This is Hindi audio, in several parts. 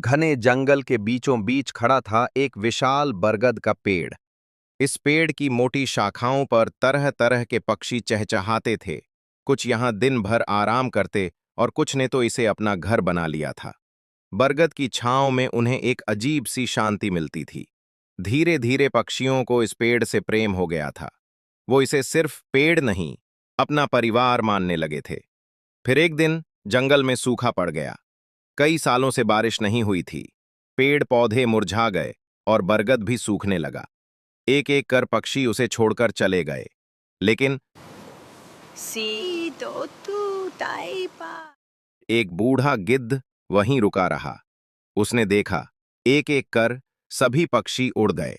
घने जंगल के बीचों बीच खड़ा था एक विशाल बरगद का पेड़। इस पेड़ की मोटी शाखाओं पर तरह तरह के पक्षी चहचहाते थे। कुछ यहाँ दिन भर आराम करते और कुछ ने तो इसे अपना घर बना लिया था। बरगद की छांव में उन्हें एक अजीब सी शांति मिलती थी। धीरे धीरे पक्षियों को इस पेड़ से प्रेम हो गया था। वो इसे सिर्फ पेड़ नहीं, अपना परिवार मानने लगे थे। फिर एक दिन जंगल में सूखा पड़ गया। कई सालों से बारिश नहीं हुई थी। पेड़ पौधे मुरझा गए और बरगद भी सूखने लगा। एक एक कर पक्षी उसे छोड़कर चले गए, लेकिन Sito tu taipa. एक बूढ़ा गिद्ध वहीं रुका रहा। उसने देखा, एक एक कर सभी पक्षी उड़ गए,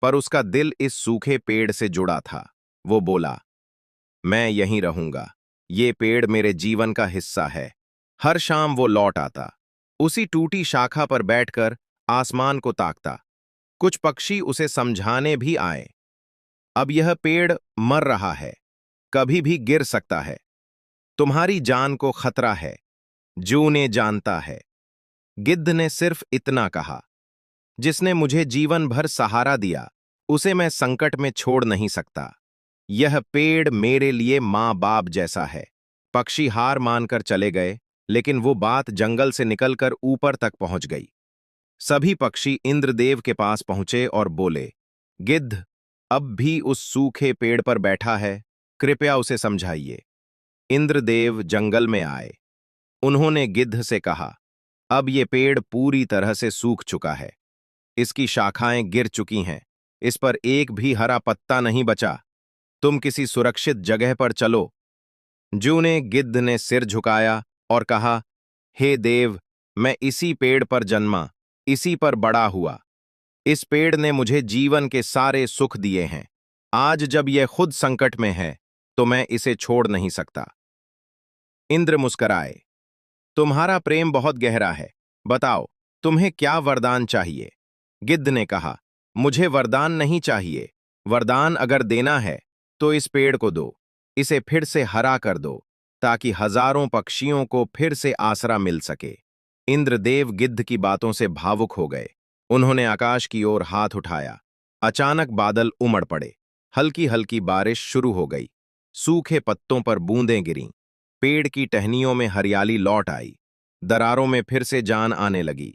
पर उसका दिल इस सूखे पेड़ से जुड़ा था। वो बोला, मैं यहीं रहूंगा। ये पेड़ मेरे जीवन का हिस्सा है। हर शाम वो लौट आता, उसी टूटी शाखा पर बैठकर आसमान को ताकता। कुछ पक्षी उसे समझाने भी आए, अब यह पेड़ मर रहा है, कभी भी गिर सकता है। तुम्हारी जान को खतरा है, जू ने जानता है। गिद्ध ने सिर्फ इतना कहा, जिसने मुझे जीवन भर सहारा दिया, उसे मैं संकट में छोड़ नहीं सकता। यह पेड़ मेरे लिए माँ बाप जैसा है। पक्षी हार मानकर चले गए, लेकिन वो बात जंगल से निकलकर ऊपर तक पहुंच गई। सभी पक्षी इंद्रदेव के पास पहुंचे और बोले, गिद्ध अब भी उस सूखे पेड़ पर बैठा है, कृपया उसे समझाइए। इंद्रदेव जंगल में आए। उन्होंने गिद्ध से कहा, अब ये पेड़ पूरी तरह से सूख चुका है। इसकी शाखाएं गिर चुकी हैं, इस पर एक भी हरा पत्ता नहीं बचा। तुम किसी सुरक्षित जगह पर चलो। जू ने गिद्ध ने सिर झुकाया और कहा, हे देव, मैं इसी पेड़ पर जन्मा, इसी पर बड़ा हुआ। इस पेड़ ने मुझे जीवन के सारे सुख दिए हैं। आज जब यह खुद संकट में है, तो मैं इसे छोड़ नहीं सकता। इंद्र मुस्कराए, तुम्हारा प्रेम बहुत गहरा है। बताओ, तुम्हें क्या वरदान चाहिए? गिद्ध ने कहा, मुझे वरदान नहीं चाहिए। वरदान अगर देना है, तो इस पेड़ को दो। इसे फिर से हरा कर दो, ताकि हजारों पक्षियों को फिर से आसरा मिल सके। इंद्रदेव गिद्ध की बातों से भावुक हो गए। उन्होंने आकाश की ओर हाथ उठाया। अचानक बादल उमड़ पड़े। हल्की हल्की बारिश शुरू हो गई। सूखे पत्तों पर बूंदें गिरीं। पेड़ की टहनियों में हरियाली लौट आई। दरारों में फिर से जान आने लगी।